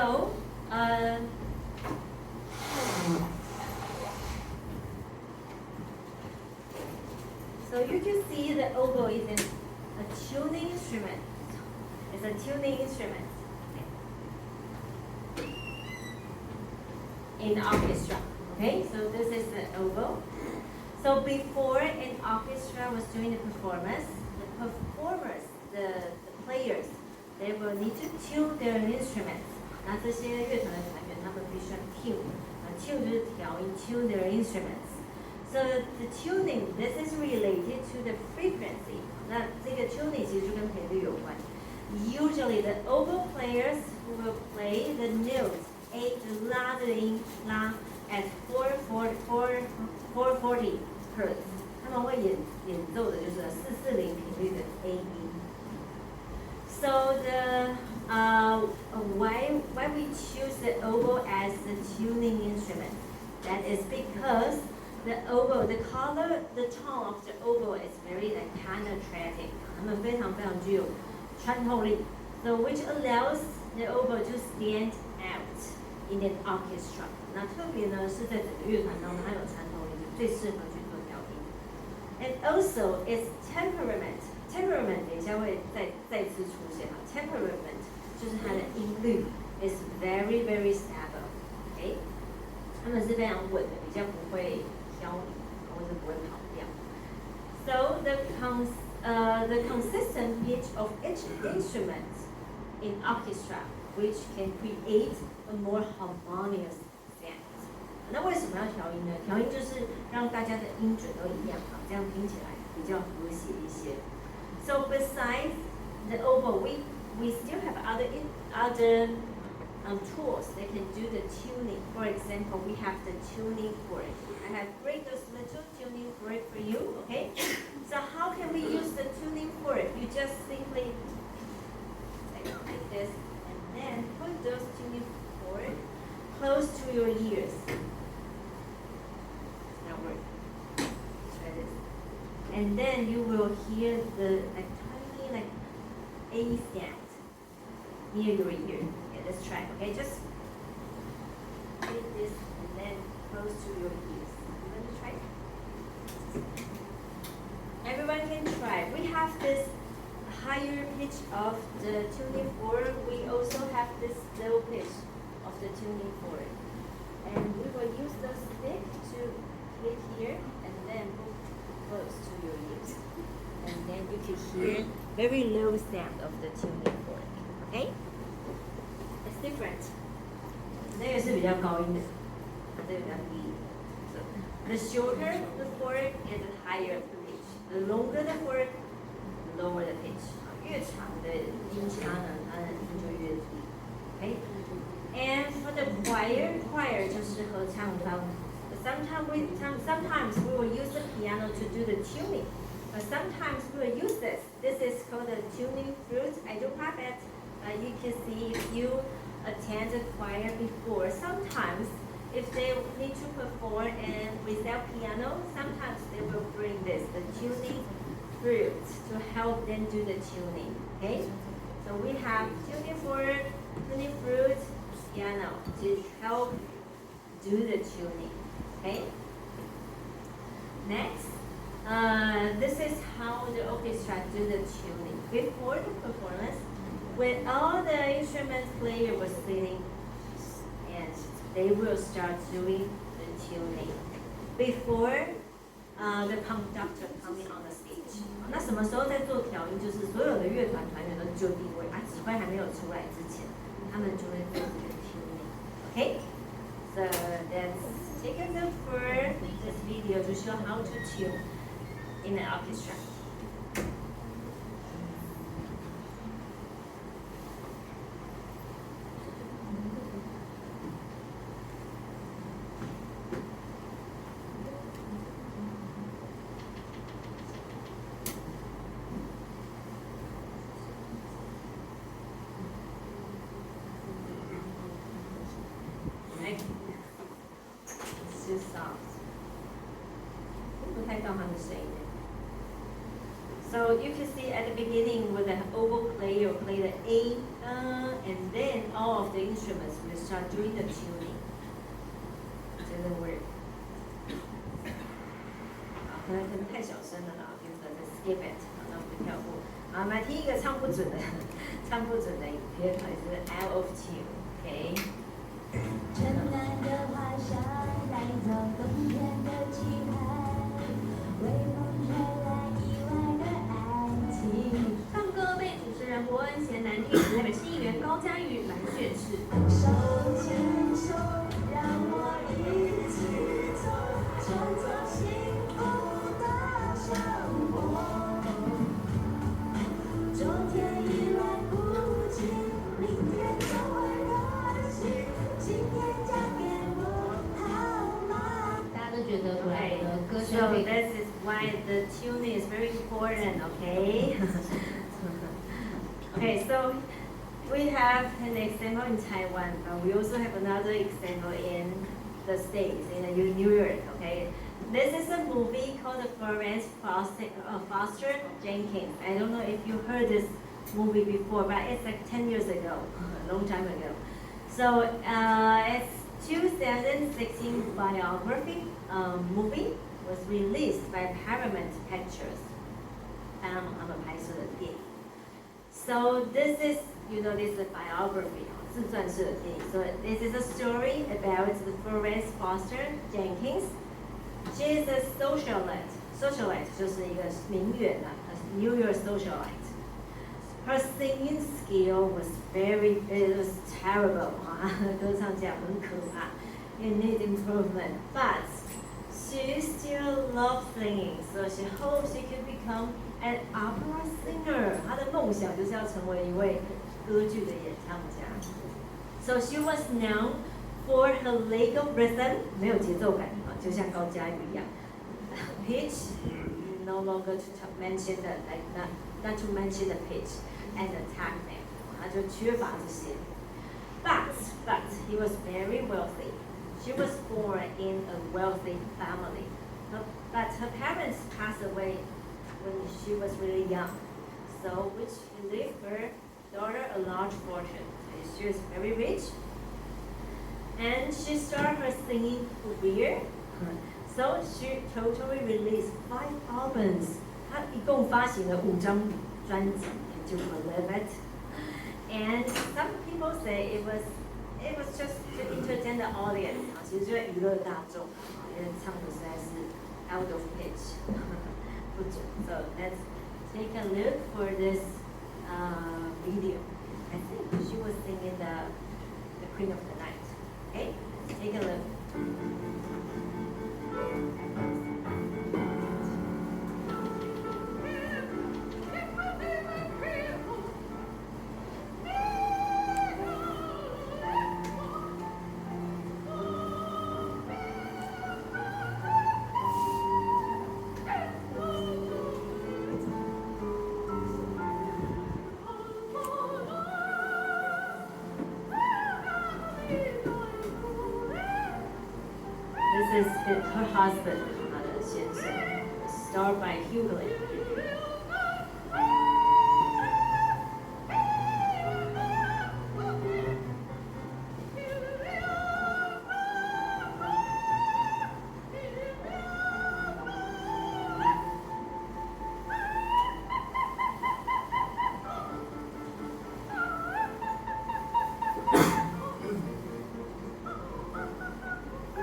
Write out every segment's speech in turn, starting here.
So, so you can see the oboe is a tuning instrument. It's a tuning instrument in the orchestra. Okay, so this is the oboe. So before an orchestra was doing the performance, the performers, the players, they will need to tune their instruments. 那这些乐团的团员，他们必须要 tune 就是调音 ，tune their instruments. So the tuning, this is related to the frequency. 那这个 tuning 其实就跟频率有关。Usually the oboe players will play the notes A 就是拉的音拉 at 440 hertz. 他们会演奏的就是440频率的 A 音。So the why we choose the oboe as the tuning instrument? That is because the oboe, the color, the tone of the oboe is very like penetrating. 它们非常具有穿透力 ，so which allows the oboe to stand out in an orchestra. 那特别呢是在整个乐团当中，它有穿透力，最适合去做调音。And also its temperament. Temperament 等一下会再次出现啊。Temperament 就是它的音律 is very stable， OK， 它们是非常稳的，比较不会飘移或者不会跑掉。So the consistent pitch of each instrument in orchestra, which can create a more harmonious sound. 那为什么要调音呢？调音就是让大家的音准都一样啊，这样听起来比较和谐一些。So besides the oboe, we still have other tools that can do the tuning. For example, we have the tuning fork. I have bring this little tuning fork for you. Okay. So how can we use the tuning fork? You just simply like this, and then put those tuning fork close to your ears. It's not working. Try this. And then you will hear the tiny A sound near your ear. Okay, let's try. Okay, just put this and then close to your ears. You want to try? Everyone can try. We have this higher pitch of the tuning fork. We also have this low pitch of the tuning fork. And we will use the stick to hit here and then move close to your ears. And then you can hear very low sound of the tuning fork. Okay? It's different. 这个是比较高音的，这个比较低。So the shorter the fork is the higher the pitch. The longer the fork, the lower the pitch. 越长的音叉呢，它的音就越低。Okay? And for the choir 就是合唱方。Sometimes we will use the piano to do the tuning, but sometimes we will use this. This is called the tuning flute. I do have it. You can see if you attend a choir before. Sometimes, if they need to perform and without piano, sometimes they will bring this, the tuning flute, to help them do the tuning. Okay, so we have tuning fork, tuning flute, piano to help do the tuning. Okay. Next, this is how the orchestra do the tuning. Before the performance, when all the instrument player was sitting, and they will start doing the tuning before the conductor coming on the stage. 那什么时候在做调音？就是所有的乐团团员都就定位，指挥还没有出来之前，他们就会做这个 tuning. Okay. So that's take a look for this video to show how to tune in an orchestra. It's too soft. 不太到它的声音。So you can see at the beginning with the oboe player play the A, and then all of the instruments will start doing the tuning. Doesn't work. 可能太小声了啦，有可能 skip it， 那我们跳过。好，我们来听一个唱不准的影片，还是 out of tune，OK？、城南的花香带走冬天的期盼，微风吹来意外的爱情。唱歌被主持人伯恩贤男替台北市议员高嘉瑜来选示。手牵手，让我一起走，创造幸福的生活。昨天依然不尽，明天就会热情，今天交给我好吗？大家都觉得我的歌声 So this is why the tuning is very important, okay? Okay, so we have an example in Taiwan, but we also have another example in the States, in New York, okay? This is a movie called Florence Foster Jenkins. I don't know if you heard this movie before, but it's like 10 years ago, a long time ago. So it's 2016 biography movie was released by Paramount Pictures. 他们拍摄的电影。So this is, you know, this is a biography, 自传式的电影. So this is a story about the Florence Foster Jenkins. She is a socialite. Socialite 就是一个名媛啊 a New York socialite. Her singing skill was it was terrible 歌唱起来很可怕 It needs improvement, but she still loves singing, so she hopes she could become an opera singer. 她的梦想就是要成为一位歌剧的演唱家。So she was known for her legal rhythm, 没有节奏感啊，就像高嘉瑜一样。Pitch, no longer to mention the not to mention the pitch and the technique. 她就缺乏这些。But he was very wealthy. She was born in a wealthy family, but her parents passed away when she was really young, so which left her daughter a large fortune. She was very rich, and she started her singing career. So she totally released 5 albums. 她一共发行了5张专辑 to believe it. And some people say it was just to entertain the audience. 其实就是娱乐大众，因为唱的实在是 out of pitch 不准。So let's take a look for this video. I think she was singing the Queen of the Night. Okay, let's take a look. This is her husband, 她的先生 starred by Hugh Grant.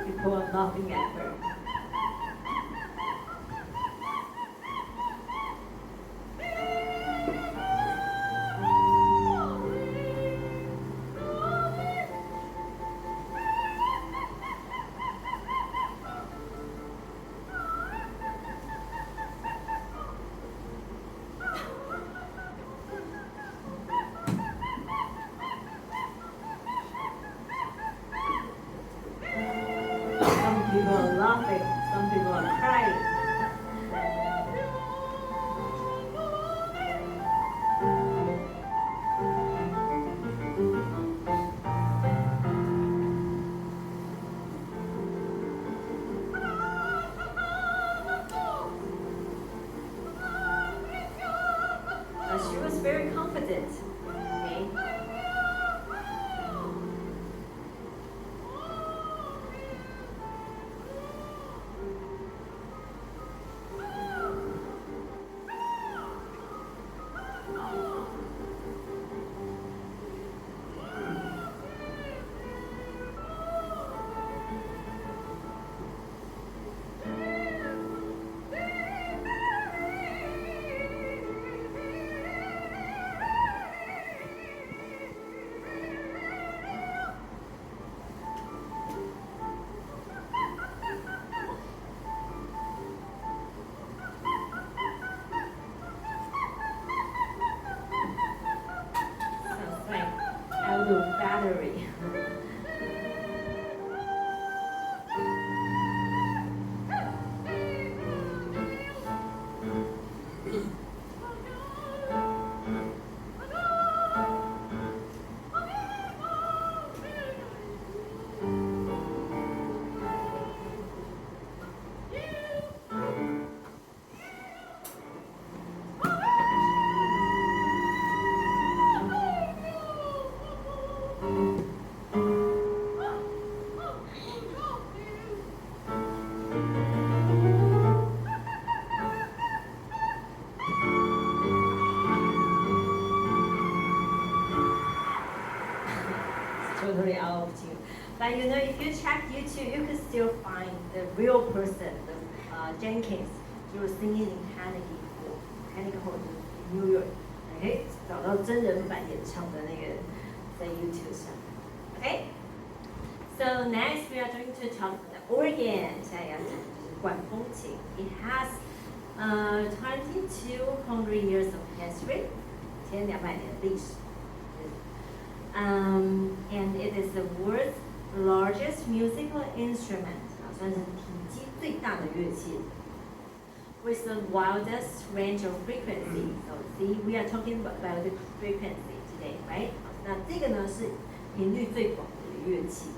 People are laughing at her. Some people are laughing, some people are crying. blue battery. Totally out of tune. But you know, if you check YouTube, you can still find the real person, the Jenkins, he was singing in Carnegie Hall in New York. 哎，找到真人版演唱的那个在 YouTube 上。Okay. So next we are going to talk about the organ. 下一个要讲的就是管风琴。It has 2,200 years of history. 1200年的历史。And it is the world's largest musical instrument. 算是体积最大的乐器。With the widest range of frequency. So see, we are talking about the frequency today, right? 那这个呢是频率最广的一个乐器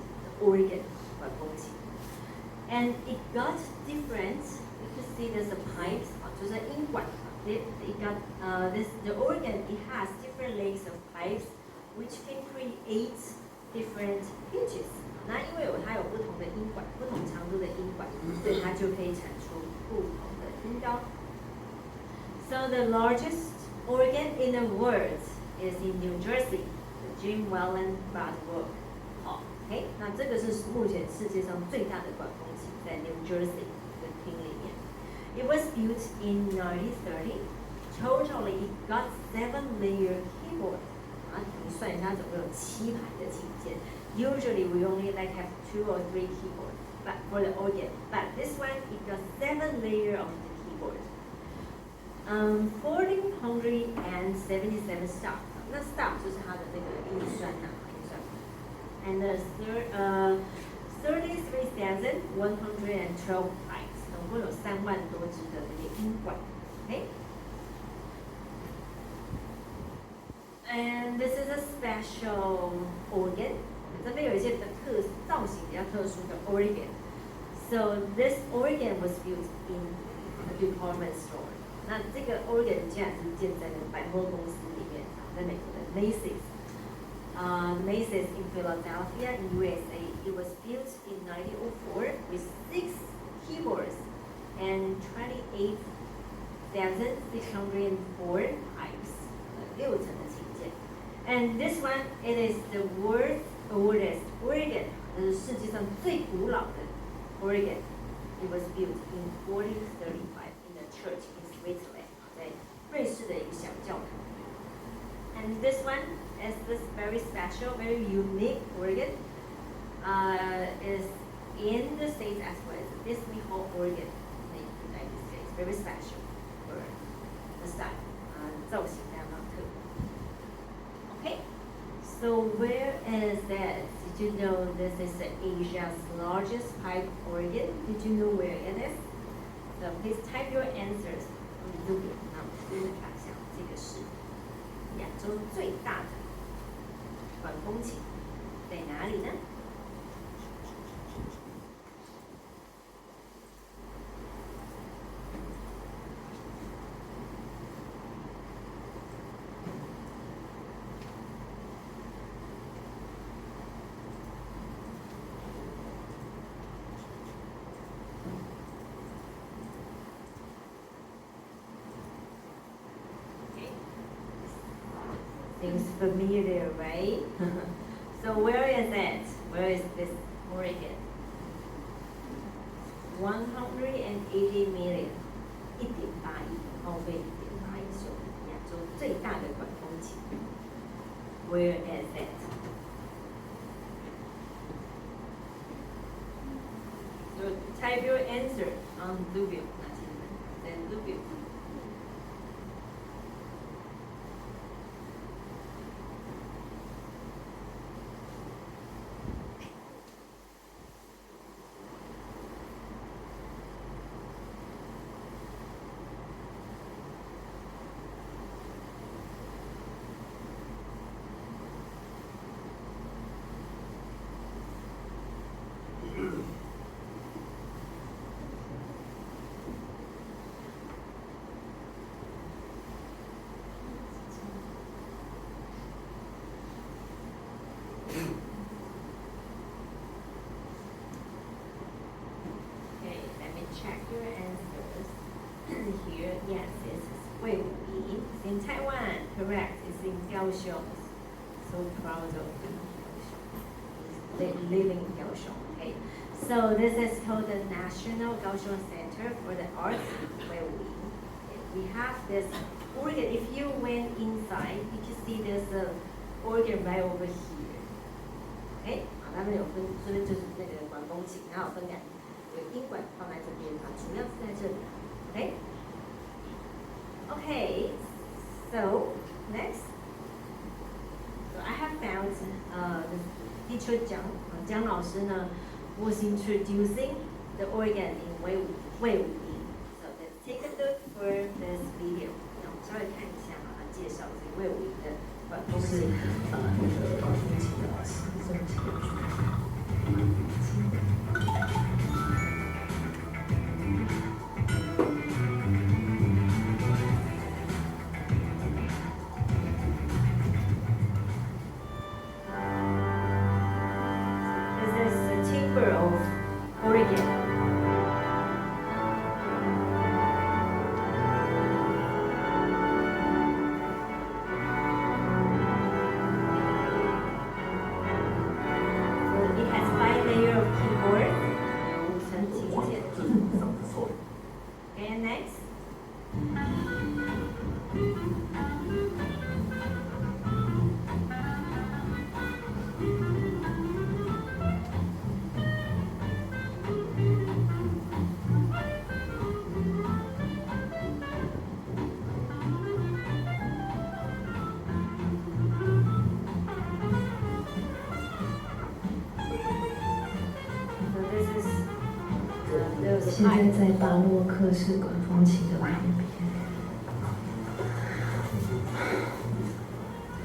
，organ 管风琴。And it got different. You can see there's a pipes 就是音管。It got the organ. It has different legs of pipes, which can create different pitches. 那因为它有不同的音管，不同长度的音管，所以它就可以产出不同的音高。So the largest organ in the world is in New Jersey, the Jim Wellen Bardwell Hall. OK， 那这个是目前世界上最大的管风琴，在 New Jersey 的厅里面。It was built in 1930. Totally, it got 7-layer keyboard. 啊，你算一下，总共有7排的琴键。Usually, we only like have 2 or 3 keyboards, but for the organ. But this one, it got 7 layers of the keyboard. 1,477 stop. 那 stop 就是它的那个音酸呐，音酸。And 33,112 pipes. 总共有3万多支的那个音管。Okay. And this is a special organ. 这边有一些造型比较特殊的 organ. So this organ was built in a department store. 那这个 organ 竟然是建在那个百货公司里面，在美国的 Macy's. Macy's in Philadelphia, in USA. It was built in 1904 with 6 keyboards and 28,604 pipes. 6层的琴键. And this one, it is the world's oldest organ. 这是世界上最古老的 organ. It was built in 1435 in a church in Switzerland. 在瑞士的一个小教堂。And this one is this very special, very unique organ. Is in the States as well as the Disney Hall organ in the United States. Very special for the style. 造型非常特别。Okay. So where is that? Did you know this is Asia's largest pipe organ? Did you know where it is? So please type your answers on Google. 那我们先看一下，这个是亚洲最大的管风琴在哪里呢？Seems familiar, right? So where is it? Where is this organ? 180 million. 1.8亿，耗费1.8亿首，亚洲最大的管风琴。Where is it? So type your answer on Louisville. 那请你们在 Louisville. Okay, let me check your answers. Here, yes, it's Weiwei. It's in Taiwan, correct. It's in Kaohsiung. So proud of you. They live in Kaohsiung. Okay, so this is called the National Kaohsiung Center for the Arts, Weiwei. We have this organ. If you went inside, you can see there's a organ right over here. Okay, 好，他们有分，所以就是那个管风琴，它有分两，有音管放在这边，它主要是在这里。Okay. Okay. So next, so I have found the teacher Jiang 老师呢 was introducing the organ in Weiwei. So let's take a look for this video. 那我们稍微看一下啊，他介绍这个Weiwei的管风琴。那个管风琴的声This is the timbre of organ. So it has 5 layers of keyboard. 5层琴键。这是上次错的。 And next. So this is 我 the 现在 pipe. 在巴洛克式管风琴的旁边。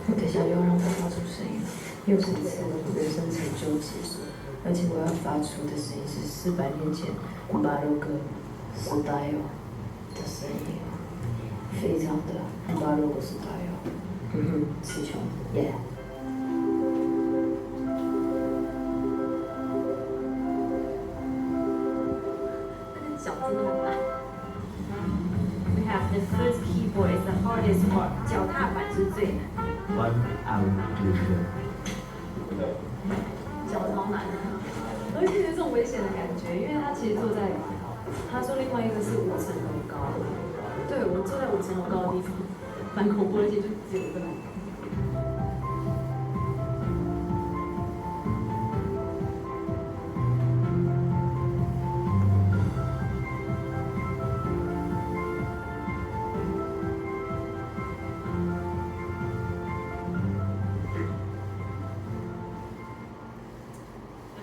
我等下又要让它发出声音了，又是一次人生成就解，而且我要发出的声音是400年前巴洛克 style 的声音，非常的巴洛克 style。词穷，耶。We have the first keyboard is the hardest part. 脚踏板是最难。 One out two three。脚超难的，而且有这种危险的感觉，因为他其实坐在，他说另外一个是5层楼高，对我坐在5层楼高的地方，蛮恐怖的，而且就只有一个人。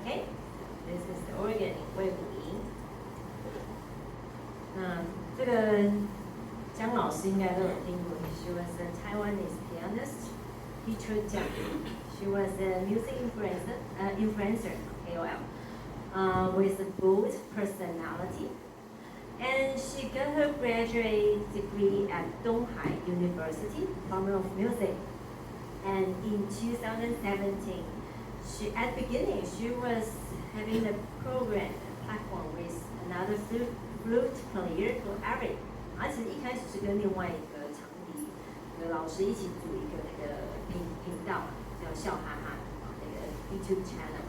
Okay, this is the organ in Weiwei. 那这个姜老师应该都有听过。She was a Taiwanese pianist, teacher Jiang. She was a music influencer, KOL, with a bold personality. And she got her graduate degree at Donghai University, Department of Music. And in 2017, at the beginning, she was having a program, a platform with another flute player called Eric. 而且一开始是跟另外一个长笛的老师一起组一个那个频道，叫笑哈哈那个 YouTube channel.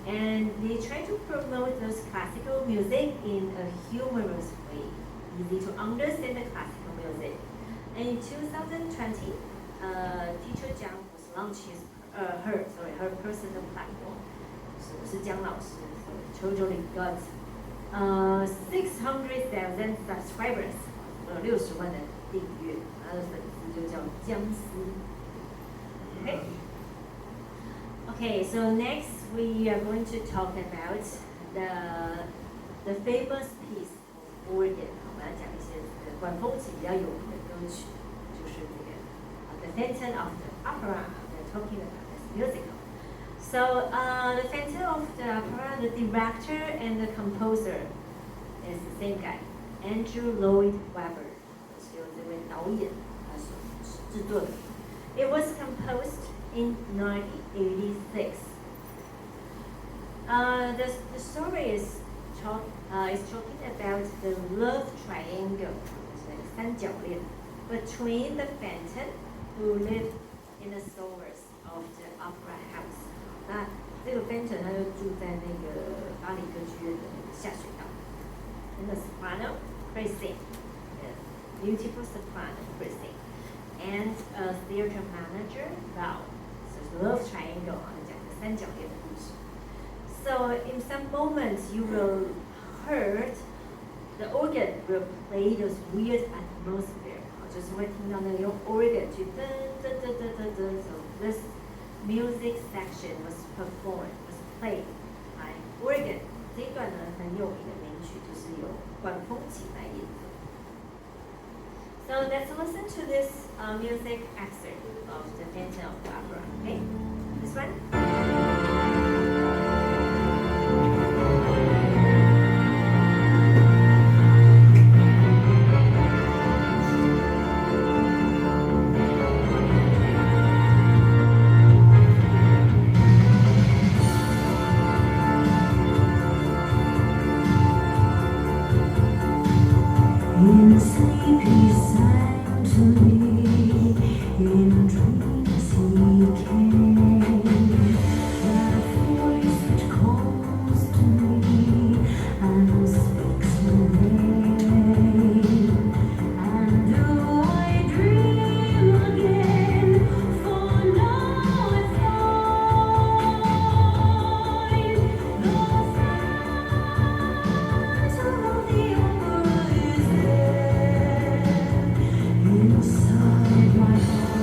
And they try to promote those classical music in a humorous way, easy to understand the classical music. And in 2020, teacher Jiang was launching her personal platform. 是姜老师 totally got 600,000 subscribers, 60万的订阅，他的粉丝就叫姜丝。Okay. Okay, so next we are going to talk about the famous piece of organ. 我们来讲一些管风琴比较有名的歌曲，就是这个The Phantom of the Opera. We're talking about this musical. So the Phantom of the Opera, the director and the composer is the same guy, Andrew Lloyd Webber. 是由这位导演所制作的。It was composed in 1986. The story is talking about the love triangle, 三角恋, between the Phantom who lived in the sewers of the opera house. 那这个 Phantom 他就住在那个巴黎歌剧院的那个下水道。And the soprano, Christine, the beautiful soprano Christine, and a theater manager, Val. So it's love triangle 讲的三角恋的故事。So in some moments you will heard the organ will play this weird atmosphere. 就是会听到那个用 organ 去噔噔噔噔噔噔。So this music section was played by organ. 这一段呢很有名的名曲就是由管风琴来演奏。So let's listen to this music excerpt of the Phantom of the Opera. Okay, this one. In sleep he sang to me, in dreams he came. That voice which calls to me and speaks my name. And do I dream again? For now I find the phantom of the opera is there inside my heart.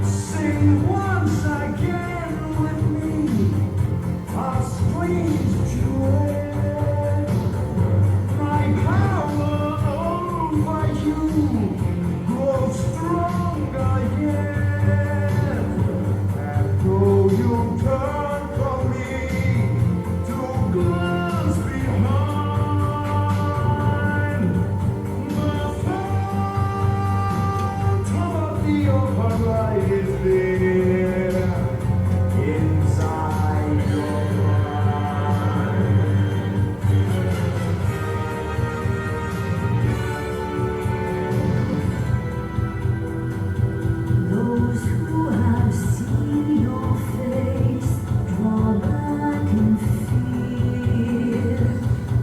Sing once again with me, a strange duet. My power over you grows stronger yet. And though you turn from me to glance behind, the phantom of the opera is there inside your mind. Those who have seen your face draw back in fear.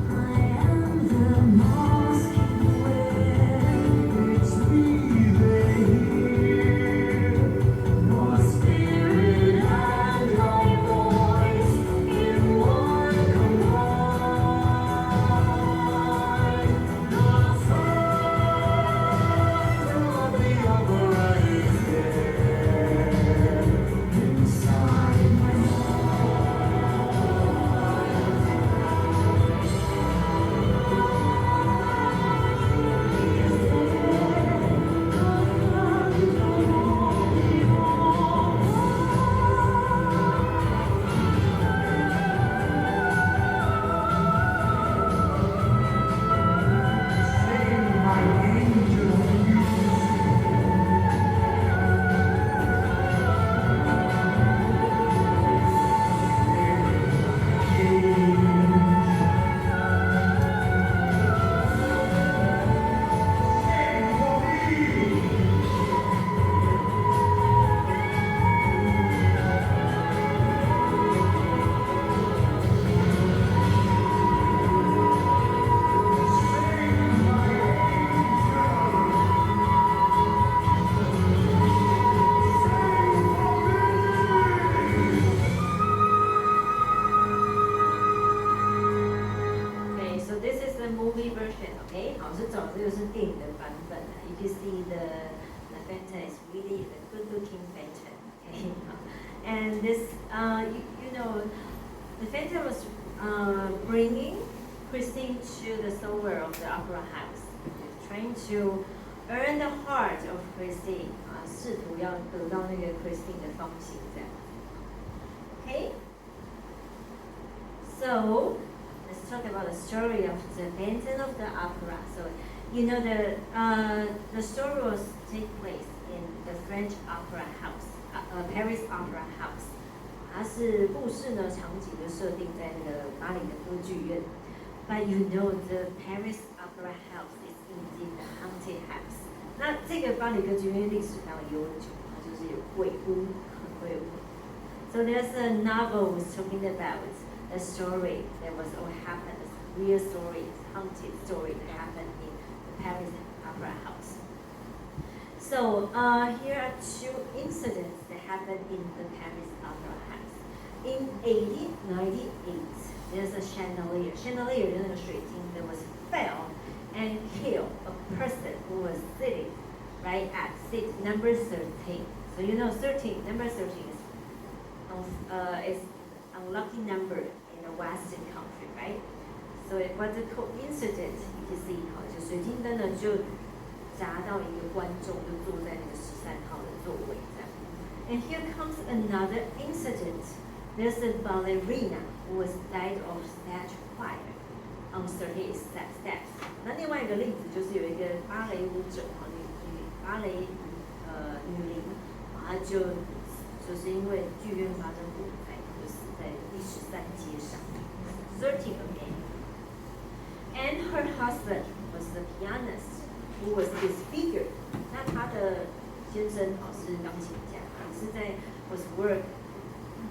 I am the mask you wear. It's me they hear. Your spirit and my voice in one combine. The Phantom of the opera is there inside my Sing my angel Okay, so this is the movie version. Okay, 好，是找这个是电影的版本啊。You can see the Phantom is really a good-looking Phantom. Okay, and this you know the Phantom was bringing Christine to the sewer of the opera house, trying to earn the heart of Christine 啊，试图要得到那个 Christine 的芳心这样。Okay, so let's let's talk about the story of the Phantom of the Opera. So, the story was take place in the French Opera House, Paris Opera House. 它是故事呢，场景就设定在那个巴黎的歌剧院。But the Paris Opera House is indeed the haunted house. 那这个巴黎歌剧院历史非常悠久，它就是有鬼屋，很鬼屋。So there's a novel was talking about a story that was all happened, a real story, haunted story that happened in the Paris Opera House. So here are two incidents that happened in the Paris Opera House. In 1898, there's a chandelier. Chandelier 就是那个水晶 that was fell and killed a person who was sitting right at seat number 13. So number 13 is unlucky number in a Western country, right? So it was a coincidence. You can see 就水晶灯呢就砸到一个观众，就坐在那个13号的座位这样。And here comes another incident. There's a ballerina who was died of stage fire on 38 steps. 那另外一个例子就是有一个芭蕾舞者芭蕾女伶，她就是因为剧院发生火灾，就死在第13街上，13 again. And her husband was the pianist who was disfigured. 那她的先生是钢琴家，也是在 was work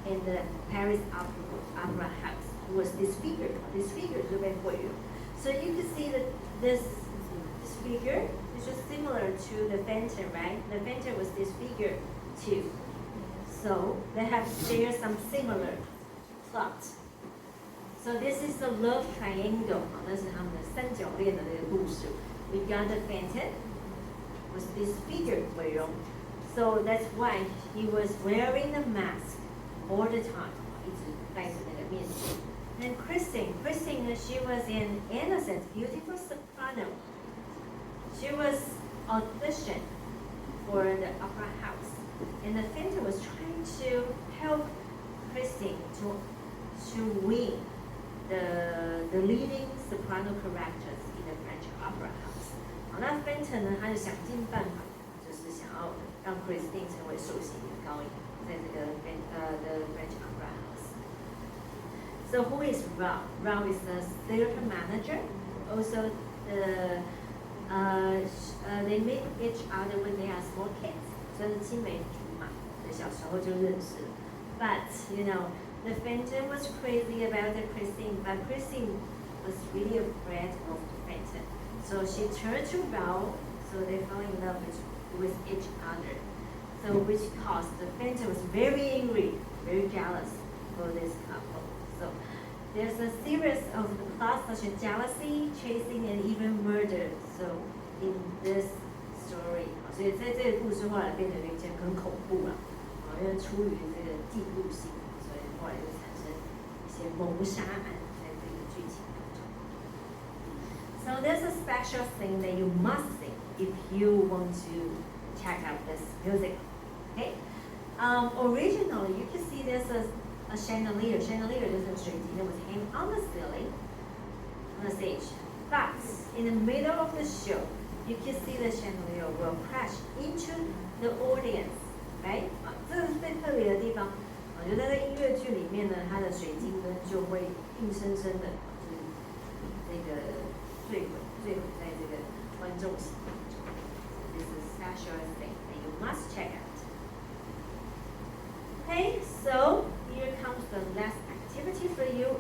in the Paris Opera House. Who was disfigured. Disfigured 就被毁容。So you can see that this figure is just similar to the Phantom, right? The Phantom was disfigured too. So they have shared some similar plot. So this is the love triangle. 那是他们的三角恋的那个故事。We got the Phantom was disfigured 毁容。So that's why he was wearing a mask all the time. 一直戴着那个面具。And Christine, she was an innocent, beautiful soprano. She was auditioned for the opera house, and the Phantom was trying to help Christine to win the leading soprano characters in the French opera house. 好，那 Phantom 呢，他就想尽办法，就是想要让 Christine 成为首席女高音，在这个the French opera house. So who is Rao? Rao is the theater manager. Also, they meet each other when they are small kids. 就是青梅竹马，小时候就认识了。But the Phantom was crazy about the Christine, but Christine was really afraid of the Phantom. So she turned to Rao, so they fell in love with each other. So which caused the Phantom was very angry, very jealous for this couple. So there's a series of plots such as jealousy, chasing, and even murder. So in this story, 所以在这个故事后来变成有点很恐怖了，因为出于这个嫉妒心，所以后来就产生一些谋杀案在这个剧情当中。So there's a special thing that you must see if you want to check out this music. Okay, originally you can see there's a chandelier. Chandelier is a水晶that was hanging on the ceiling, on the stage. But in the middle of the show, you can see the chandelier will crash into the audience, right? 这个是最特别的地方。就在音乐剧里面呢，它的水晶灯就会硬生生的，就是那个坠毁在这个观众席当中。This is a special thing that you must check out. Okay, so here comes the last activity for you.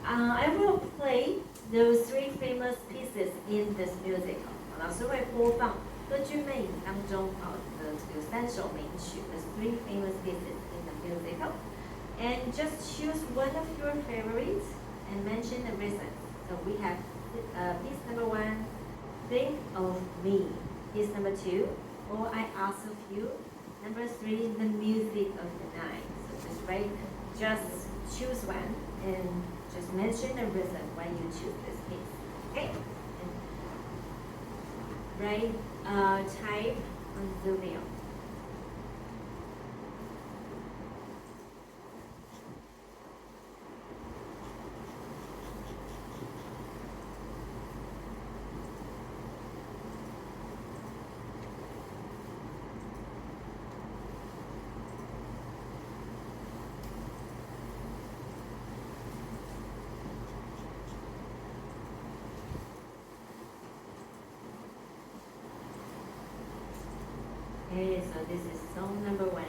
I will play those 3 famous pieces in this musical. 老师会播放歌剧魅影当中的有3首名曲 the 3 famous pieces in the musical. And just choose one of your favorites and mention the reason. So we have piece number 1, Think of Me. Piece number 2, All I Ask of You. Number 3, the music of the night. So just choose one and just mention the reason why you choose this piece. Okay? And type on Zoomio. so this is song number 1.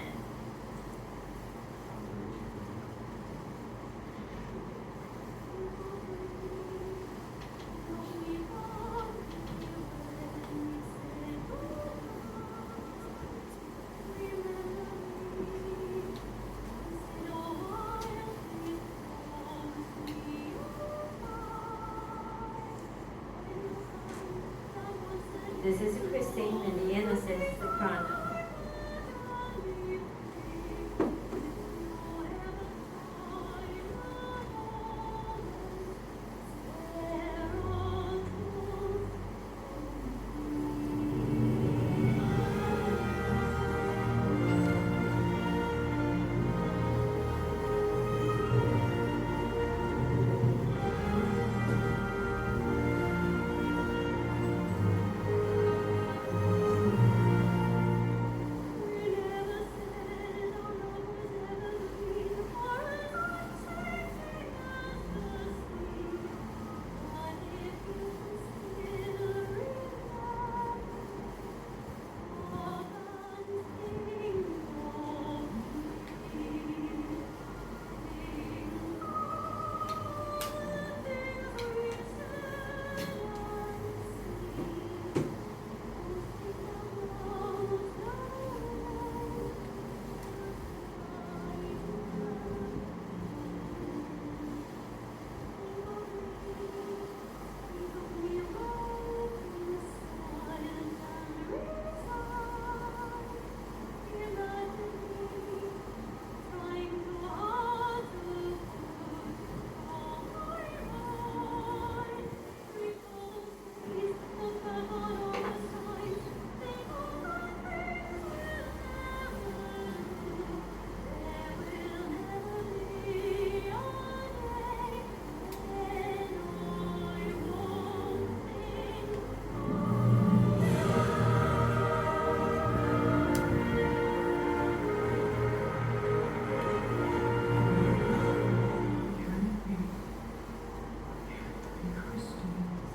This is Christine and the Innocent soprano.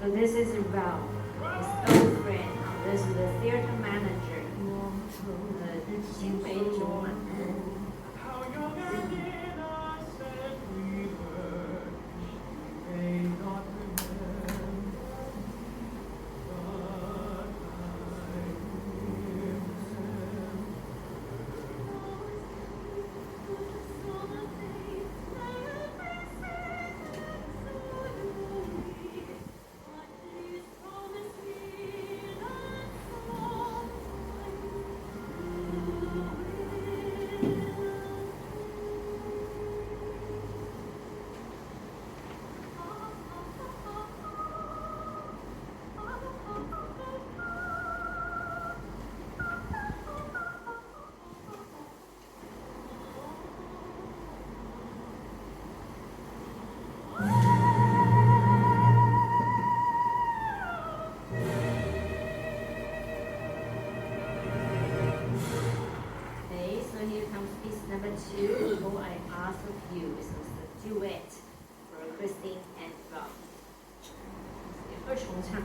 So this is Ralph, his old friend. This is the theater manager. 新北九嘛。 How young and innocent we were, she may not remember, but I remember. Okay, so here comes piece number 2, All I Ask of You. This is a duet for Christine and Ralph. 二重唱。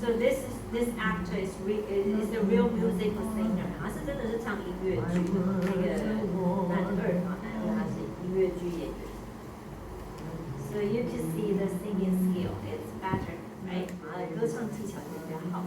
So this actor is the real musical singer， 他是真的是唱音乐剧的那个男二他是音乐剧演员。So you can see the singing skill is better, right？ 他的歌唱技巧是比较好。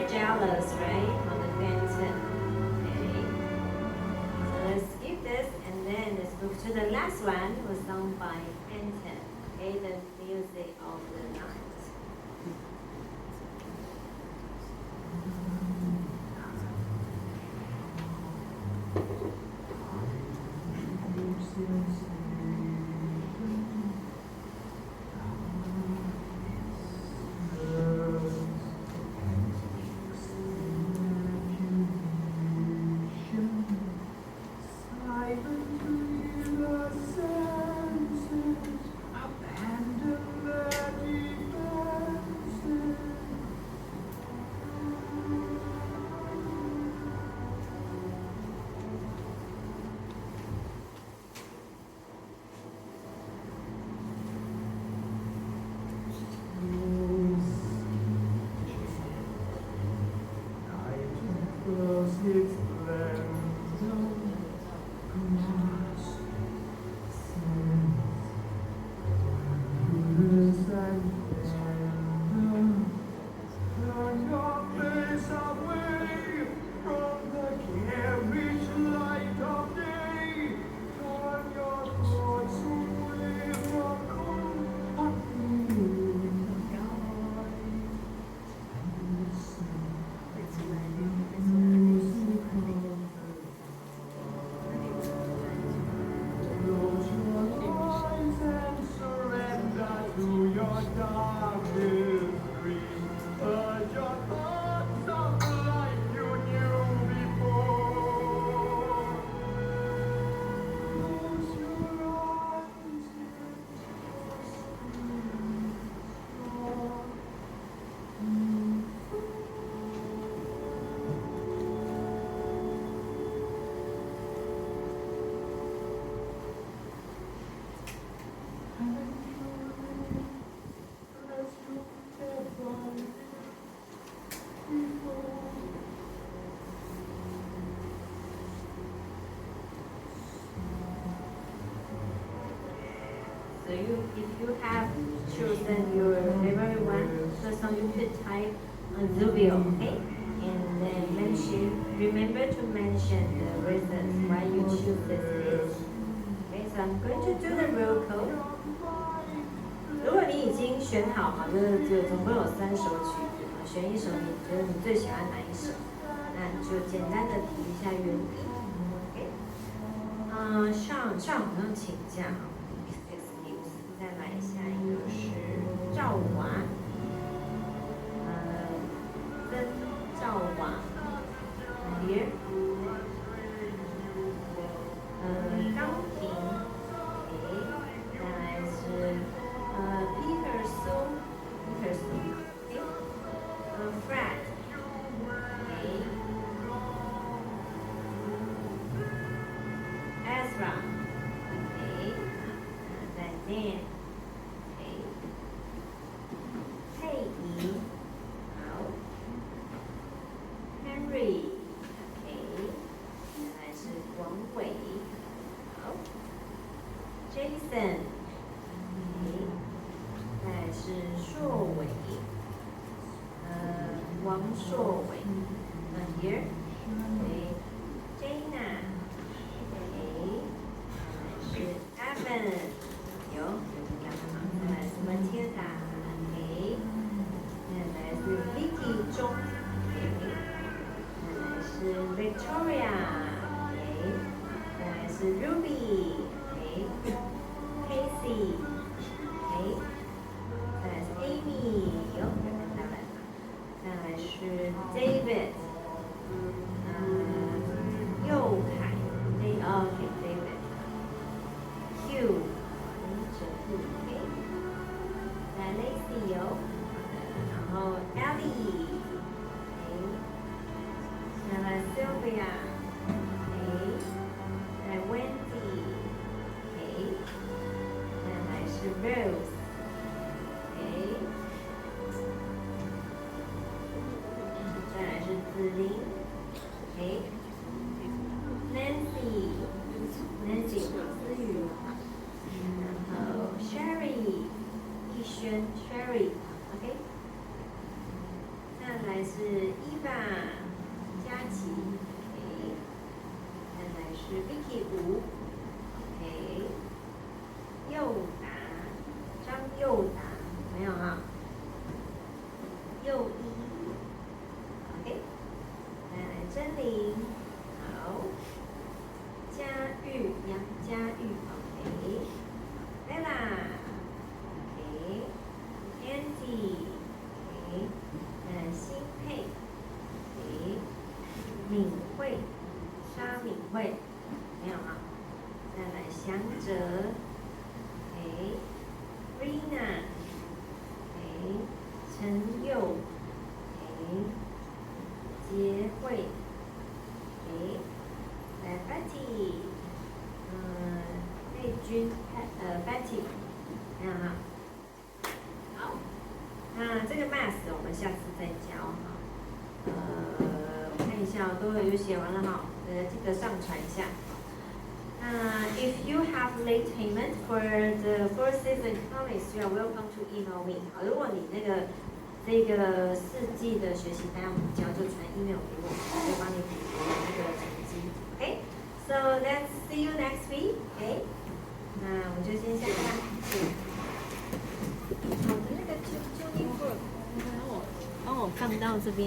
very jealous, right? On the Benton. Okay. So let's skip this and then let's move to the last one. It was sung by Benton. Okay, the music of the night. So if you have chosen your favorite one, the song you could type on Zubio, okay? And then remember to mention the reasons why you choose this list. Okay, so I'm going to do the roll call. 如果你已经选好哈，就是总共有3首曲子，选一首你觉得你最喜欢哪一首，那你就简单的提一下原因。OK，上好像请假哈。再来下一个是赵华，曾赵华 here， 钢琴，再来是Peter Su， Fred， Ezra， 再见。Henry， OK， 再来是王伟，好 ，Jason， OK， 再来是硕伟，王硕伟，here， OK， Jana， OK， 再来是 Evan， 有听到吗？再来是 Matilda， OK， 再来是 Vicky 钟。是 Victoria， OK， 再来是 Ruby， OK， Casey， OK， 再来是 Amy， 有看到了，再来是 David， 佑凯 ，OK David，Hugh， OK， 再来 Lacy 有，然后 Ellie。再来 Sylvia， OK， 再来 Wendy， OK， 再来是 Rose， OK， 再来是子琳 ，OK， Nancy， 思雨，然后 Sherry， 逸轩 Sherry， OK， 再来是达，张佑达，没有啊？佑一 ，OK， 来真玲，好，佳玉，杨佳玉 ，OK， Bella，OK，Andy，OK， 新佩 ，OK， 敏慧，沙敏慧，没有啊？再来祥哲 ，OK，Rina，OK， 陈佑 ，OK， 杰慧 ，OK， 来 Betty， 佩君，Betty， 没有哈？好，那这个 math 我们下次再教哈。我看一下，都有写完了哈，记得上传一下。If you have late payment for the Four Seasons Economics, you are welcome to email me. 好，如果你这个四季的学习单我们交，就传 email 给我，我会帮你补那个成绩。OK, so let's see you next week. OK， 那我们就先下班。好的，那个 tuning book，帮我放到这边。